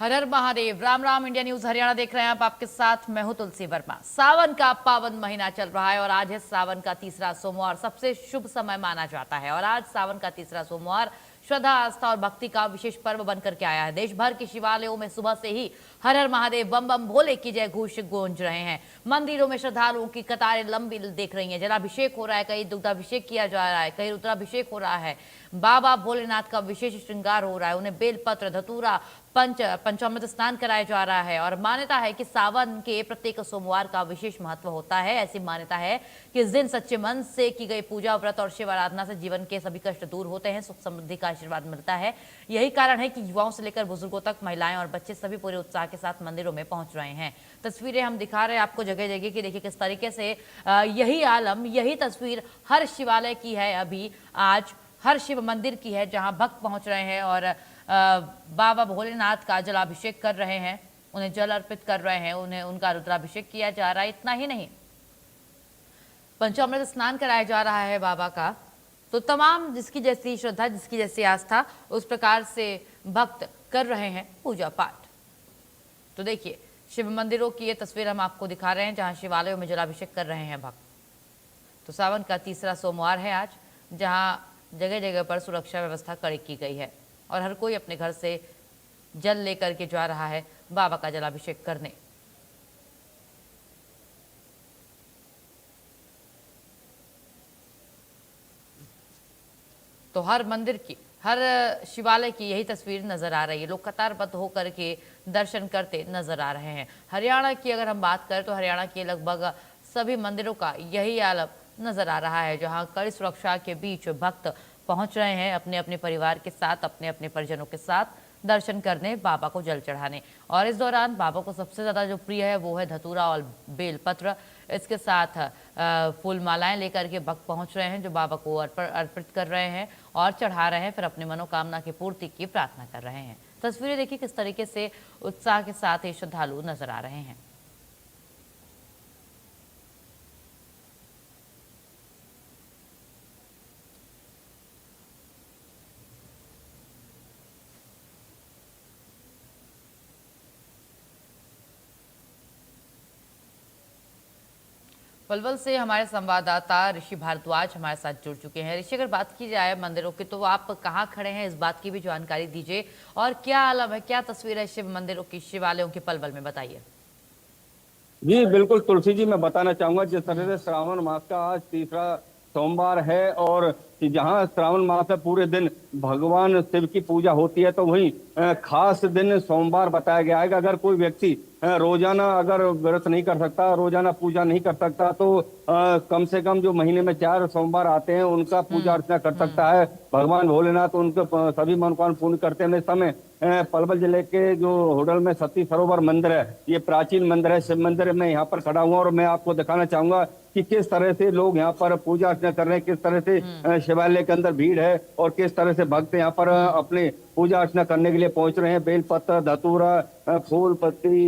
हर हर Mahadev. Ram Ram. India news Haryana देख रहे हैं आप। आपके साथ मैं हूं तुलसी वर्मा। सावन का पावन महीना चल रहा है और आज है सावन का तीसरा सोमवार। सबसे शुभ समय माना जाता है और आज सावन का तीसरा सोमवार श्रद्धा, आस्था और भक्ति का विशेष पर्व बनकर के आया है। देश भर के शिवालयों में सुबह से ही हर हर महादेव, बम बम भोले की जय घोष गूंज रहे हैं। मंदिरों में श्रद्धालुओं की कतारें लंबी देख रही हैं। जलाभिषेक हो रहा है, कहीं दुग्धाभिषेक किया जा रहा है, कहीं रुद्राभिषेक हो रहा है। बाबा भोलेनाथ का विशेष श्रृंगार हो रहा है। उन्हें बेलपत्र, धतूरा, पंचामृत स्नान कराया जा रहा है। और मान्यता है कि सावन के प्रत्येक सोमवार का विशेष महत्व होता है। ऐसी मान्यता है कि इस दिन सच्चे मन से की गई पूजा, व्रत और शिव आराधना से जीवन के सभी कष्ट दूर होते हैं, सुख समृद्धि का आशीर्वाद मिलता है। यही कारण है कि युवाओं से लेकर बुजुर्गों तक, महिलाएं और बच्चे सभी पूरे उत्साह के साथ मंदिरों में पहुंच रहे हैं। तस्वीरें हम दिखा रहे हैं आपको जगह जगह की। देखिए किस तरीके से यही आलम, यही तस्वीर हर शिवालय की है। अभी आज हर शिव मंदिर की है जहां भक्त पहुंच रहे हैं और बाबा भोलेनाथ का जलाभिषेक कर रहे हैं, उन्हें जल अर्पित कर रहे हैं, उन्हें उनका रुद्राभिषेक किया जा रहा है। इतना ही नहीं, पंचामृत स्नान कराया जा रहा है बाबा का। तो तमाम जिसकी जैसी श्रद्धा, जिसकी जैसी आस्था, उस प्रकार से भक्त कर रहे हैं पूजा पाठ। तो देखिए शिव मंदिरों की ये तस्वीर हम आपको दिखा रहे हैं जहां शिवालयों में जलाभिषेक कर रहे हैं भक्त। तो सावन का तीसरा सोमवार है आज, जहां जगह जगह पर सुरक्षा व्यवस्था कड़ी की गई है और हर कोई अपने घर से जल लेकर के जा रहा है बाबा का जलाभिषेक करने। तो हर मंदिर की, हर शिवालय की यही तस्वीर नजर आ रही है। लोग कतारबद्ध होकर के दर्शन करते नजर आ रहे हैं। हरियाणा की अगर हम बात करें तो हरियाणा के लगभग सभी मंदिरों का यही आलम नजर आ रहा है, जहां कड़ी सुरक्षा के बीच भक्त पहुंच रहे हैं अपने अपने परिवार के साथ, अपने अपने परिजनों के साथ दर्शन करने, बाबा को जल चढ़ाने। और इस दौरान बाबा को सबसे ज़्यादा जो प्रिय है वो है धतूरा और बेलपत्र। इसके साथ फूल मालाएं लेकर के भक्त पहुंच रहे हैं जो बाबा को अर्पित कर रहे हैं और चढ़ा रहे हैं, फिर अपनी मनोकामना की पूर्ति की प्रार्थना कर रहे हैं। तस्वीरें देखिए किस तरीके से उत्साह के साथ ये श्रद्धालु नजर आ रहे हैं। पलवल से हमारे संवाददाता ऋषि भारद्वाज हमारे साथ जुड़ चुके हैं। ऋषि, अगर बात की जाए मंदिरों की तो आप कहाँ खड़े हैं, इस बात की भी जानकारी दीजिए और क्या आलम है, क्या तस्वीर है शिव मंदिरों की, शिवालयों की पलवल में, बताइए। जी बिल्कुल तुलसी जी, मैं बताना चाहूंगा जिस तरह से श्रावण मास का आज तीसरा सोमवार है और जहां श्रावण मास में पूरे दिन भगवान शिव की पूजा होती है, तो वहीं खास दिन सोमवार बताया गया है कि अगर कोई व्यक्ति रोजाना अगर व्रत नहीं कर सकता, रोजाना पूजा नहीं कर सकता, तो कम से कम जो महीने में 4 सोमवार आते हैं उनका पूजा अर्चना कर सकता है। भगवान भोलेनाथ उनके सभी मनोकामना पूर्ण करते हैं। इस समय पलवल जिले के जो होडल में सती सरोवर मंदिर है, ये प्राचीन मंदिर है, शिव मंदिर में यहाँ पर खड़ा हुआ और मैं आपको दिखाना चाहूंगा कि किस तरह से लोग यहाँ पर पूजा अर्चना कर रहे हैं, किस तरह से शिवालय के अंदर भीड़ है और किस तरह से भक्त यहाँ पर अपने पूजा अर्चना करने के लिए पहुंच रहे हैं। बेलपत्र, धतूरा, फूल पत्ती,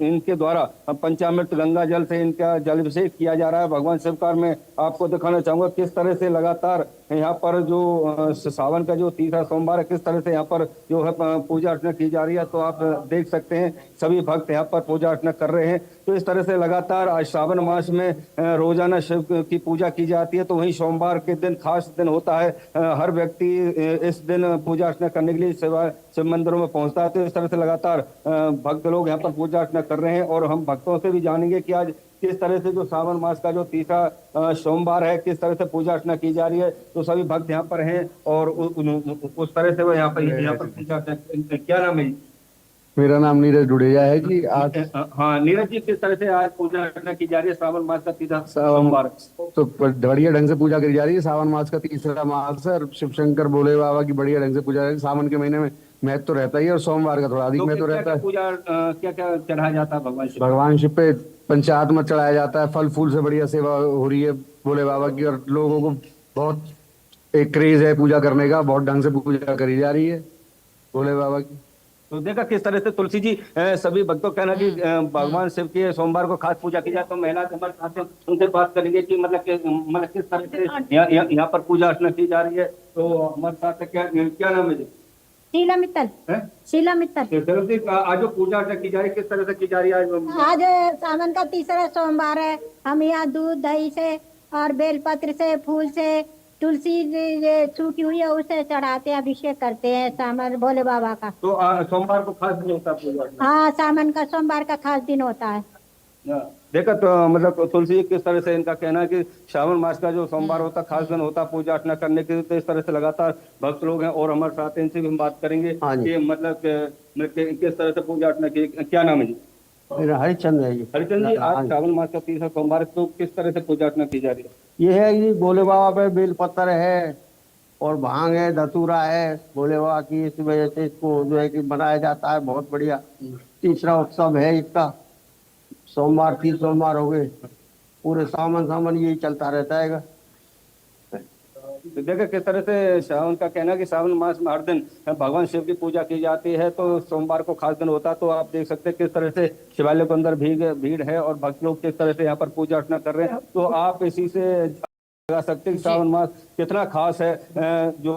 इनके द्वारा पंचामृत गंगा जल से इनका जलाभिषेक किया जा रहा है भगवान शिव का। मैं आपको दिखाना चाहूंगा किस तरह से लगातार यहाँ पर जो सावन का जो तीसरा सोमवार है, किस तरह से यहाँ पर जो है पूजा अर्चना की जा रही है। तो आप देख सकते हैं सभी भक्त यहाँ पर पूजा अर्चना कर रहे हैं। तो इस तरह से लगातार आज श्रावण मास में रोजाना शिव की पूजा की जाती है, तो वहीं सोमवार के दिन खास दिन होता है। हर व्यक्ति इस दिन पूजा अर्चना करने के लिए शिव मंदिरों में पहुंचता है। तो इस तरह से लगातार भक्त लोग यहाँ पर पूजा अर्चना कर रहे हैं और हम भक्तों से भी जानेंगे कि आज किस तरह से जो श्रावण मास का जो तीसरा सोमवार है, किस तरह से पूजा अर्चना की जा रही है। तो सभी भक्त यहाँ पर हैं और उस तरह से वो यहाँ पर पूजा अर्चना। क्या नाम है? मेरा नाम नीरज डुडेजा है जी। आज हाँ नीरज जी, किस तरह से आज पूजा अर्चना की जा रही है श्रावण मास का तीसरा सोमवार? तो बढ़िया ढंग से पूजा करी जा रही है। सावन मास का तीसरा मास है और शिव शंकर भोले बाबा की बढ़िया ढंग से पूजा है। सावन के महीने में महत्व तो रहता ही है और सोमवार का थोड़ा अधिक महत्व रहता है। पूजा क्या क्या चढ़ाया जाता है भगवान शिव पे? पंचात्मक चढ़ाया जाता है, फल फूल से बढ़िया सेवा हो रही है भोले बाबा की और लोगों को बहुत एक क्रेज है पूजा करने का। बहुत ढंग से पूजा करी जा रही है भोले बाबा की। तो देखा किस तरह से तुलसी जी सभी भक्तों का कहना कि भगवान शिव के सोमवार को खास पूजा की जाए। तो महिला हमारे साथ हैं, उनसे बात करेंगे कि मतलब किस तरह से यहाँ पर पूजा अर्चना की जा रही है। तो हमारे साथ क्या क्या नाम है जी? शीला मित्तल। है? शीला मित्तल। तो चलो जी, आज जो पूजा अर्चना की जा रही है किस तरह से की जा रही है आज? आज सावन का तीसरा सोमवार है। हम यहाँ दूध दही से और बेलपत्र से फूल से तुलसी ये सूखी हुई है उसे चढ़ाते हैं, अभिषेक करते हैं सावन भोले बाबा का। तो सोमवार को खास दिन होता है पूजा अर्चना? हाँ, सावन का सोमवार का खास दिन होता है। देखा तो मतलब तुलसी जी किस तरह से इनका कहना है कि श्रावण मास का जो सोमवार होता है खास दिन होता है पूजा अर्चना करने के लिए, तो इस तरह से लगातार भक्त लोग हैं और हमारे साथ हैं, इनसे भी हम बात करेंगे हाँ जी। कि मतलब किस तरह से पूजा अर्चना की। क्या नाम है जी? मेरा हरिचंद है जी। हरिचंद जी, हाँ आज जी। श्रावण मास का तीसरा सोमवार है, तो किस तरह से पूजा अर्चना की जा रही है? ये है कि भोले बाबा पे बेल पत्थर है और भांग है, धतूरा है भोले बाबा की, इस वजह से इसको जो है कि मनाया जाता है। बहुत बढ़िया तीसरा उत्सव है इसका। सोमवार 3 सोमवार हो गए, पूरे सावन यही चलता रहता है। तो देखा किस तरह से श्रावण का कहना है कि श्रावण मास में हर दिन भगवान शिव की पूजा की जाती है, तो सोमवार को खास दिन होता है। तो आप देख सकते हैं किस तरह से शिवालय के अंदर भीड़ है और भक्त लोग किस तरह से यहाँ पर पूजा अर्चना कर रहे हैं। तो आप इसी से लगा सकते हैं कि श्रावण मास कितना खास है। जो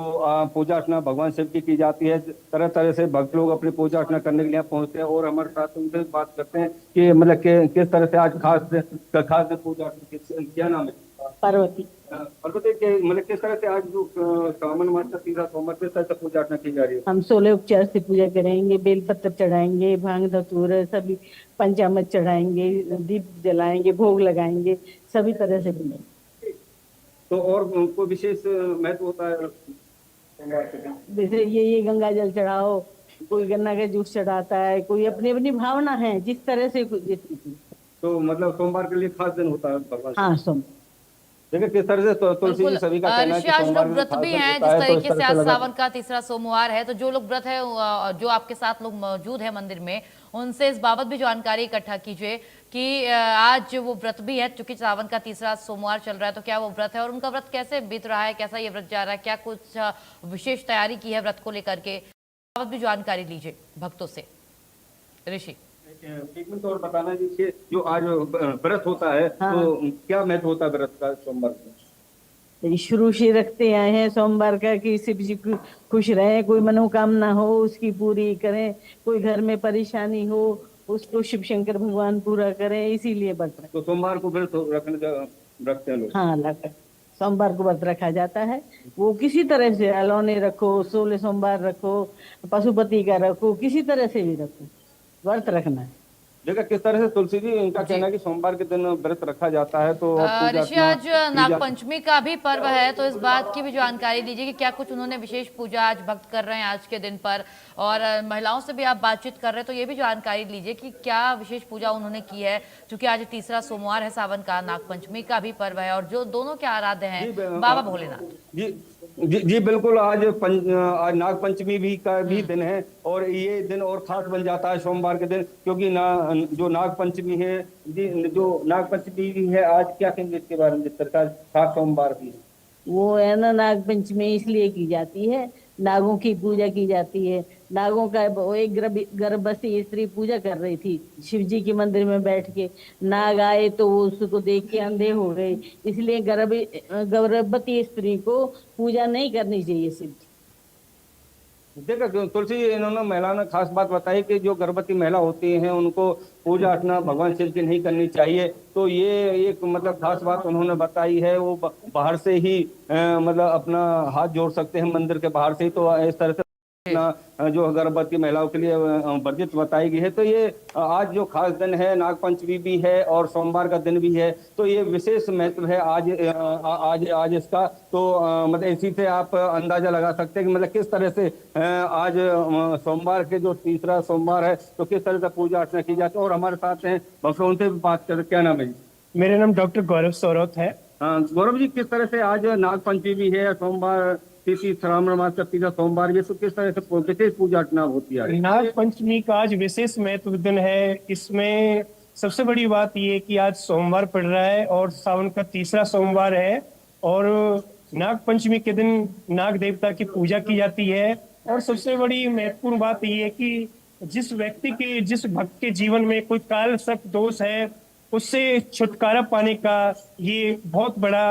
पूजा अर्चना भगवान शिव की जाती है, तरह तरह से भक्त लोग अपनी पूजा अर्चना करने के लिए यहाँ पहुंचते हैं और हमारे साथ उनसे बात करते हैं कि मतलब किस तरह से आज खास दिन पूजा अर्चना। क्या नाम है? पार्वती। पार्वती के मतलब किस तरह से आज जो श्रावण मास का तीसरा सोमवार किस तरह से पूजा अर्चना की जा रही है? हम 16 उपचार से पूजा करेंगे, बेलपत्र चढ़ाएंगे, भांग धतूर सभी पंचामृत चढ़ाएंगे, दीप जलाएंगे, भोग लगाएंगे, सभी तरह से करेंगे। तो और कोई विशेष महत्व होता है सोमवार के दिन? जैसे ये गंगा जल चढ़ाओ, कोई गन्ना का जूस चढ़ाता है, कोई अपनी अपनी भावना है जिस तरह से तो मतलब सोमवार के लिए खास दिन होता है भगवान? हाँ सोम। देखिए किस तरह से तुलसी जी सभी का कहना है कि ऋषि, आज सोमवार लोग के व्रत खास भी दिन हैं होता जिस है, तो इस तरीके तरह से से आज लगा- सावन का तीसरा सोमवार है, तो जो लोग व्रत है जो आपके साथ लोग मौजूद है मंदिर में, उनसे इस बाबत भी जानकारी इकट्ठा कीजिए कि आज वो व्रत भी है, चूंकि सावन का तीसरा सोमवार चल रहा है, तो क्या वो व्रत है और उनका व्रत कैसे बीत रहा है, कैसा ये व्रत जा रहा है, क्या कुछ विशेष तैयारी की है व्रत को लेकर के, बाबत भी जानकारी लीजिए भक्तों से। ऋषि, एक मिनट और बताना जी कि जो आज व्रत होता है, तो क्या महत्व होता है व्रत का सोमवार का? शुरू से रखते आए हैं सोमवार का कि शिव जी खुश रहे, कोई मनोकामना हो उसकी पूरी करें, कोई घर में परेशानी हो उसको शिव शंकर भगवान पूरा करें, इसीलिए व्रत रखते। तो सोमवार को व्रत रखते हैं लोग? हाँ, सोमवार को व्रत रखा जाता है। वो किसी तरह से अलोने रखो, 16 सोमवार रखो, पशुपति का रखो, किसी तरह से भी रखो, व्रत रखना है। देखा किस तरह से तुलसी जी इनका कहना है कि सोमवार के दिन व्रत रखा जाता है। तो पूजा ऋषि, अर्चना आज की जाती- नागपंचमी का भी पर्व है, तो इस बात की भी जानकारी दीजिए कि क्या कुछ उन्होंने विशेष पूजा आज भक्त कर रहे हैं आज के दिन पर, और महिलाओं से भी आप बातचीत कर रहे हैं तो ये भी जानकारी लीजिए कि क्या विशेष पूजा उन्होंने की है, क्योंकि आज तीसरा सोमवार है सावन का, नागपंचमी का भी पर्व है और जो दोनों के आराध्य हैं बाबा भोलेनाथ। जी बिल्कुल, आज नाग पंचमी भी का भी दिन है और ये दिन और खास बन जाता है सोमवार के दिन, क्योंकि जो नाग पंचमी है जी, जो नाग पंचमी भी है आज, क्या कहेंगे इसके बारे में? जिस तरह का खास सोमवार भी है वो है ना, नाग पंचमी इसलिए की जाती है, नागों की पूजा की जाती है। नागों का वो एक गर्भवती स्त्री पूजा कर रही थी शिव जी के मंदिर में बैठ के, नाग आए तो वो उसको देख के अंधे हो गए, इसलिए गर्भवती स्त्री को पूजा नहीं करनी चाहिए शिव जी। देखा तुलसी, इन्होंने महिलाओं ने खास बात बताई कि जो गर्भवती महिला होती हैं उनको पूजा अर्चना भगवान शिव की नहीं करनी चाहिए। तो ये एक मतलब खास बात उन्होंने बताई है। वो बाहर से ही मतलब अपना हाथ जोड़ सकते हैं मंदिर के बाहर से ही। तो इस तरह से जो गर्भवती महिलाओं के लिए वर्जित बताई गई है। तो ये आज जो खास दिन है, नागपंचमी भी है और सोमवार का दिन भी है, तो ये विशेष महत्व है आज इसका। तो मतलब इसी से आप अंदाजा लगा सकते हैं कि मतलब किस तरह से आज सोमवार के जो तीसरा सोमवार है, तो किस तरह से पूजा अर्चना की जाती है। और हमारे साथ हैं भक्तों, उनसे भी बात कर। क्या नाम है जी? मेरा नाम डॉक्टर गौरव सौरथ है। गौरव जी, किस तरह से आज नागपंचमी भी है, सोमवार श्रावण मास का तीसरा सोमवार, ये तो किस तरह से विशेष पूजा अर्चना होती है? नाग पंचमी का आज विशेष महत्व दिन है। इसमें सबसे बड़ी बात ये कि आज सोमवार पड़ रहा है और सावन का तीसरा सोमवार है, और नाग पंचमी के दिन नाग देवता की पूजा की जाती है। और सबसे बड़ी महत्वपूर्ण बात ये है कि जिस व्यक्ति के, जिस भक्त के जीवन में कोई काल सर्प दोष है, उससे छुटकारा पाने का ये बहुत बड़ा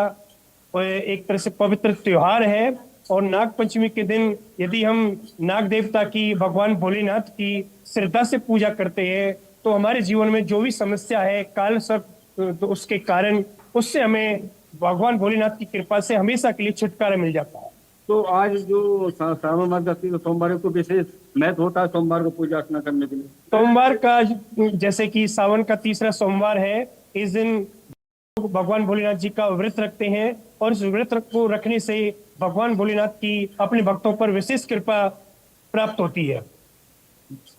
एक तरह से पवित्र त्योहार है। और नाग पंचमी के दिन यदि हम नाग देवता की, भगवान भोलेनाथ की श्रद्धा से पूजा करते हैं तो हमारे जीवन में जो भी समस्या है, काल सर्प, तो उसके कारण उससे हमें भगवान भोलेनाथ की कृपा से हमेशा के लिए छुटकारा मिल जाता है। तो आज जो श्रावण मास का सोमवार को विशेष महत्व होता है सोमवार को पूजा अर्चना करने के लिए। सोमवार का, जैसे कि सावन का तीसरा सोमवार है, इस दिन भगवान भोलेनाथ जी का व्रत रखते हैं और इस व्रत को रखने से भगवान भोलेनाथ की अपने भक्तों पर विशेष कृपा प्राप्त होती है।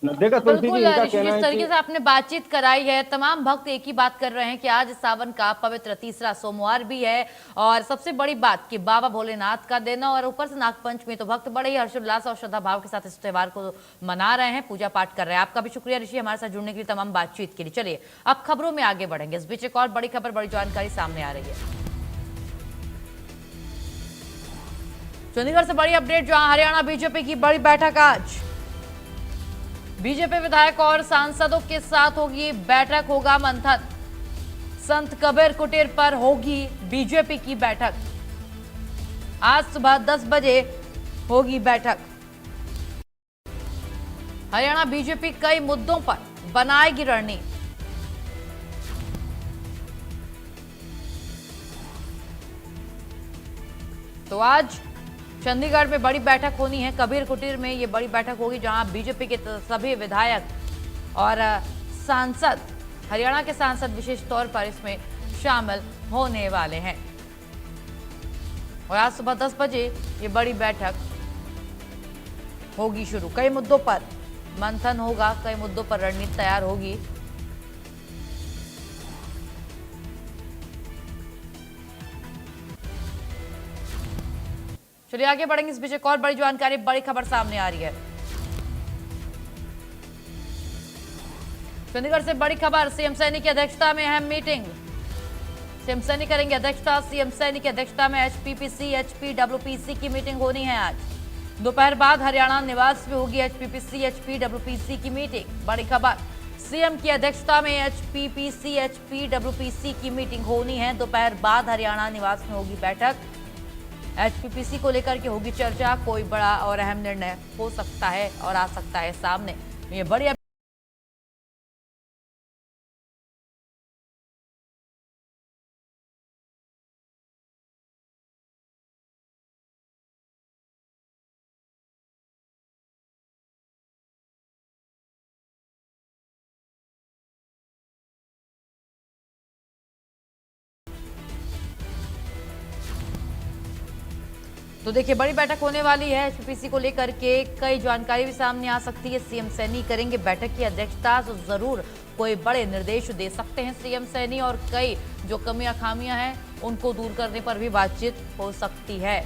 देखा तुलसी जी, बिल्कुल इनका ऋषि, कहना जिस है तरीके कि से आपने बातचीत कराई है, तमाम भक्त एक ही बात कर रहे हैं कि आज सावन का पवित्र तीसरा सोमवार भी है और सबसे बड़ी बात कि बाबा भोलेनाथ का दिन और ऊपर से नागपंचमी, तो भक्त बड़े ही हर्षोल्लास और श्रद्धा भाव के साथ इस त्योहार को मना रहे हैं, पूजा पाठ कर रहे हैं। आपका भी शुक्रिया ऋषि, हमारे साथ जुड़ने के लिए, तमाम बातचीत के लिए। चलिए अब खबरों में आगे बढ़ेंगे। इस बीच एक और बड़ी खबर, बड़ी जानकारी सामने आ रही है। चंडीगढ़ से बड़ी अपडेट, जहां हरियाणा बीजेपी की बड़ी बैठक आज। बीजेपी विधायक और सांसदों के साथ होगी बैठक, होगा मंथन। संत कबीर कुटीर पर होगी बीजेपी की बैठक। आज सुबह 10 बजे होगी बैठक। हरियाणा बीजेपी कई मुद्दों पर बनाएगी रणनीति। तो आज चंडीगढ़ में बड़ी बैठक होनी है, कबीर कुटीर में ये बड़ी बैठक होगी, जहां बीजेपी के सभी विधायक और सांसद, हरियाणा के सांसद विशेष तौर पर इसमें शामिल होने वाले हैं। और आज सुबह 10 बजे ये बड़ी बैठक होगी शुरू। कई मुद्दों पर मंथन होगा, कई मुद्दों पर रणनीति तैयार होगी। चलिए आगे बढ़ेंगे। इस बीच एक और बड़ी जानकारी, बड़ी खबर सामने आ रही है। चंडीगढ़ से बड़ी खबर, सीएम सैनी की अध्यक्षता में अहम मीटिंग। सीएम सैनी करेंगे अध्यक्षता। सीएम सैनी की अध्यक्षता में एचपीपीसी एचपीडब्ल्यूपीसी की मीटिंग होनी है आज दोपहर बाद। हरियाणा निवास में होगी एचपीपीसी एचपीडब्ल्यूपीसी की मीटिंग। बड़ी खबर, सीएम की अध्यक्षता में एचपीपीसी एचपीडब्ल्यूपीसी की मीटिंग होनी है दोपहर बाद। हरियाणा निवास में होगी बैठक। एचपीपीसी को लेकर के होगी चर्चा। कोई बड़ा और अहम निर्णय हो सकता है और आ सकता है सामने। ये बड़ी तो देखिए बड़ी बैठक होने वाली है एचपीपीसी को लेकर के। कई जानकारी भी सामने आ सकती है। सीएम सैनी करेंगे बैठक की अध्यक्षता, तो जरूर कोई बड़े निर्देश दे सकते हैं सीएम सैनी और कई जो कमियां खामियां हैं उनको दूर करने पर भी बातचीत हो सकती है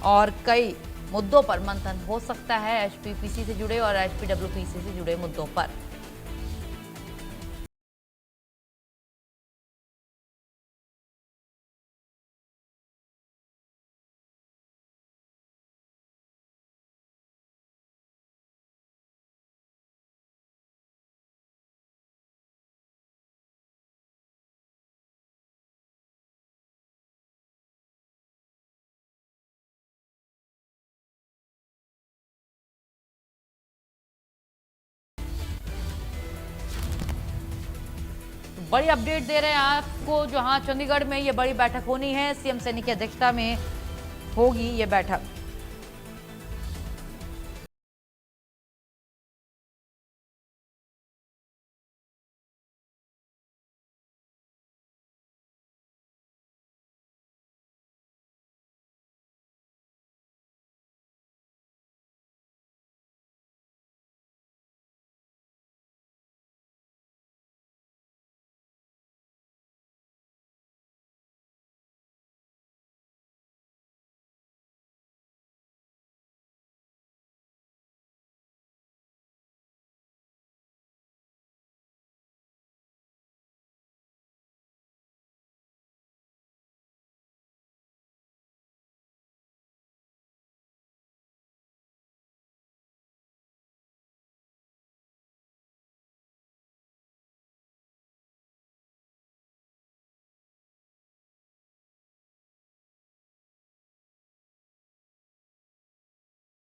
और कई मुद्दों पर मंथन हो सकता है एचपीपीसी से जुड़े और एचपीडब्ल्यूपीसी से जुड़े मुद्दों पर। बड़ी अपडेट दे रहे हैं आपको, जहां चंडीगढ़ में ये बड़ी बैठक होनी है। सीएम सैनी की अध्यक्षता में होगी ये बैठक।